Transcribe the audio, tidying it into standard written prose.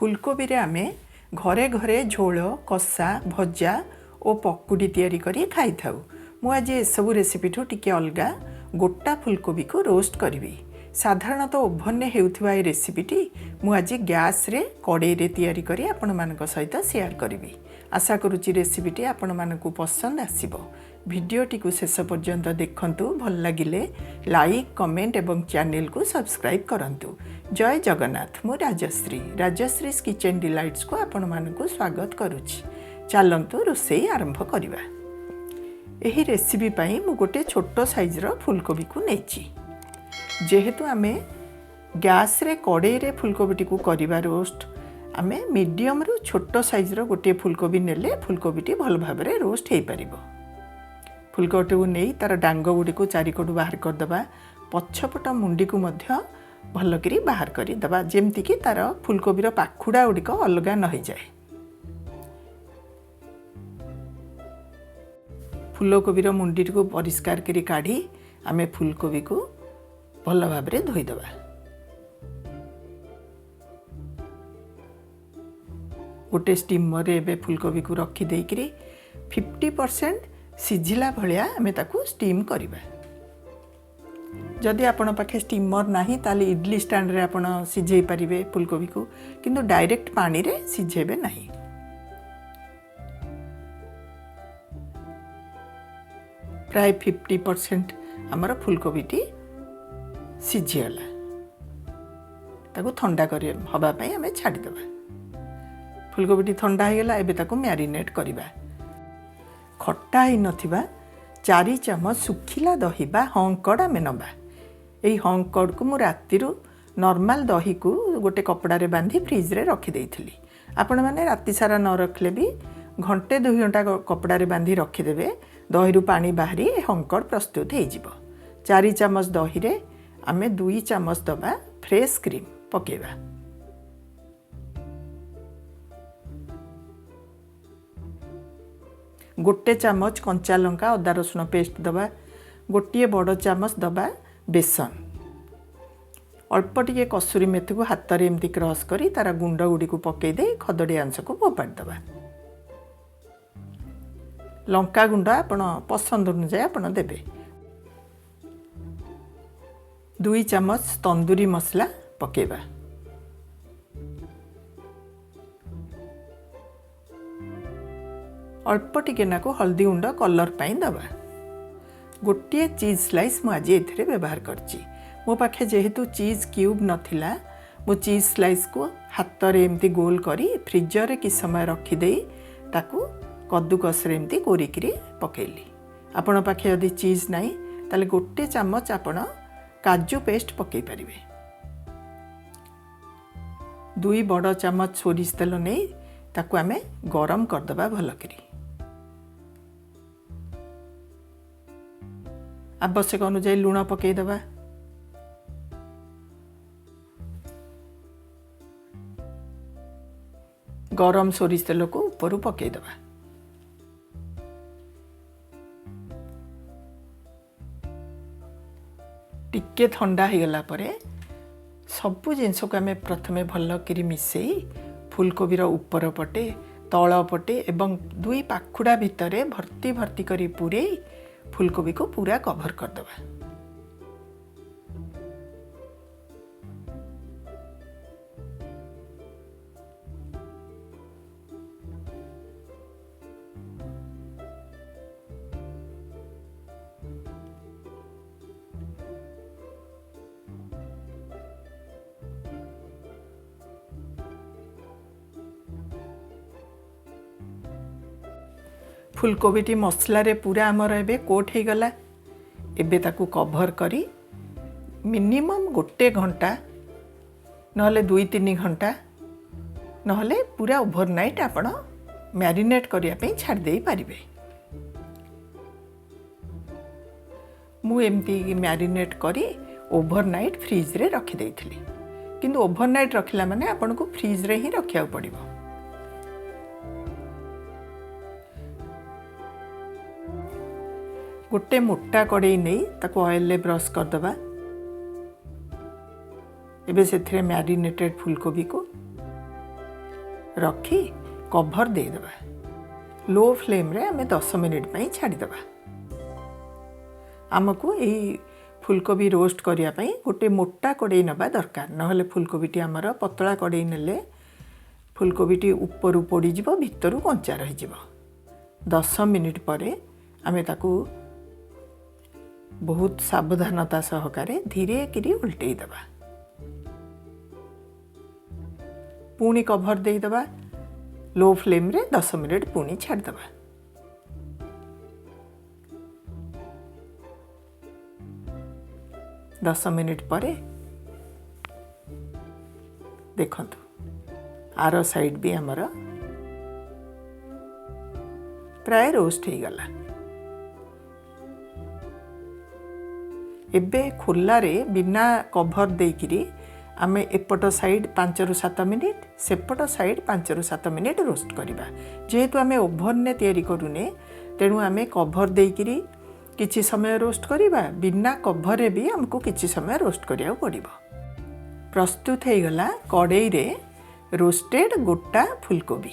फूलकोबी रे आमे घरे घरे झोल कषा भजा और पकुड़ी तैयारी करी खाई थाउ। मु आज ए सब रेसिपी ठू टिके अलगा गोटा फूलकोबी को रोस्ट करी। साधारणतः ओभन हेउथिबा ए रेसिपीटी मु आज गैस रे कड़ाई रे तैयारी करी आपण मानक सहित शेयर करी। आशा करुच्ची रेसिपीटी आपण मानक पसंद आसीबो। भिडियोटी को शेष पर्यंत देखंतु। भल लागिले लाइक कमेंट एवं चैनल को सब्सक्राइब करंतु। जय जगन्नाथ। मु राजश्री किचन डिलाइट्स को आपण मानक स्वागत करुच्ची। चलंतु रोषेई आरंभ करिबा। एही रेसिपी पई मु गोटे छोटो साइज रो फूलकोबी को नेची। जेहेतु आमे गैस रे कड़ाई रे फूलकोबी को करिबा रोस्ट, आमे मीडियम रु छोटो साइज रो गोटे फूलकोबी नेले फूलकोबी भल भाव रे रोस्ट हेई परिबो। फूलकोबी को नहीं तार डांग गुड़ी को चारिकड़ू बाहर करदबा। पछपट मुंडी को मध्य भल करी बाहर करदबा, जेमती कि तार फूलकोबी रो पाखुड़ा गुड़िक अलगा न हो जाए। फूलकोबी रो मुंडी को परिष्कार करी काढ़ी आमे फूलकोबी को भल भाव रे धोईदबा। गोटे स्टीमर रे एबे फूलकोबी को रखी देकरी 50% सिझिला भलिया आमे ताकू स्टीम करिबा। जदि आपण पाखे स्टीमर नाही ताले इडली स्टैंड रे आपण सिझेई परिबे फूलकोबी को, किंतु डायरेक्ट पानी रे सिझेबे नाही। प्राय 50% हमर फूलकोबीटी सिझिगला। ताकू ठंडा करे हवा पई आमे छाडी देबा। फूलकोबीटी ठंडा हो गला। एबे ताकू मैरिनेट करिबा। खट्टा ही नथिबा 4 चमच सुखिला दही बा हंकड़ आमे नबा। एई हंकड़ को मु रातिरु नॉर्मल दही को गोटे कपड़ा रे बांधी फ्रिज रे रखी देइथिली। आपण माने राति सारा न रखले भी घंटे 2 घंटा कपड़ा रे बांधी रखी देबे। दही रु पानी बाहरी हंकड़ प्रस्तुत हो जिवो। 4 चमच दही रे आमे 2 चमच दबा फ्रेश क्रीम पकेबा। गोटे चामच कंचा लंका अदा रसुण पेस्ट दबा। गोटे बड़ चामच दबा बेसन। अल्प टिके कसूरी मेथी को हाथ रे एमती क्रश करी तारा गुंड गुड़ी को पकई दे खदड़ी अंश को फोपाड़ दबा। लंका गुंड आपण पसंद अनुसार आपण देबे। 2 चमच तंदूरी मसला पकेबा। अल्प टिके नाको हल्दी गुंड कलर पाई दबा। गोटे चीज स्लाइस मु आज एथिरे व्यवहार करची। मो पाखे जेहेतु चीज क्यूब नथिला, मु चीज स्लाइस को हाथ रे एमती गोल करी फ्रीजर रे कि समय रखी देई ताकू कद्दूकस रे एमती कोरिकरी पकेली। आपण पाखे यदि चीज नाही ताले गोटे चमच आपण काजू पेस्ट पकई परिबे। 2 बड़ चमच सोरिष तेल नहीं ताकू आमे गरम करदबा भल करी। आवश्यक अनुसार लुण पकई दबा। गरम सोरिष तेल को ऊपर पकई दबा। टिके ठंडा हो गला परे सबु जिनस को आमे प्रथमे भल करी मिसेई फूलकोबीर ऊपर पटे तल पटे एवं 2 पाखुड़ा भितरे भर्ती भर्ती करी पूरे फूलकोबी को पूरा कवर कर दबा। फूलकोबीटी मसला रे पूरा आमर एबे कोट हो गला। एबे ताकू कवर करी मिनिमम गोटे घंटा नहले 2-3 घंटा नहले पूरा ओवरनाइट आपण मैरिनेट करिया पे छाड़ देई परिबे। मु एमती मैरिनेट करी ओवरनाइट फ्रिज रे रखी देइथिली। किंतु ओवरनाइट रखिला माने आपण को फ्रिज रे ही रखिया पड़िबो। गोटे मोटा कड़ाई नहीं ताको ऑयल ले ब्रश करदबा। एबे से मैरिनेटेड फूलकोबी को रखी कभर देदेबा लो फ्लेम रे आमे 10 मिनिट पई छाड़ीदेबा। आमको यही फुलकोबी रोस्ट करिया पई गोटे मोटा कड़े नबा दरकार नहले फुलकोबीटी आमर पतला कड़े नेले फुलकोबीटी ऊपर पड़ी जिवो भितरु कंचा रही जिवो। 10 मिनिट परे आमे ताकू बहुत सावधानता सहकारे धीरे किरी उल्टई देबा। पुणी कभर देदेबा लो फ्लेम रे 10 मिनिट पुणी छाड़देबा। दस मिनिट परे देखंतु आर साइड भी आमर प्राय रोस्ट हो गला। एबे खोलारे बिना कभर देकिरी आमे एपट साइड 5 रु 7 मिनिट सेपट साइड 5 रु 7 मिनिट रोस्ट करिबा। जेहेतु आमे ओभन ने तैयारी करूने तेणु आमे कभर देकिरी किछि समय रोस्ट करिबा बिना कभर भी हमको किछि समय रोस्ट करिया पड़िबो। प्रस्तुत हो गला कड़ाई रे रोस्टेड गोटा फुलकोबी।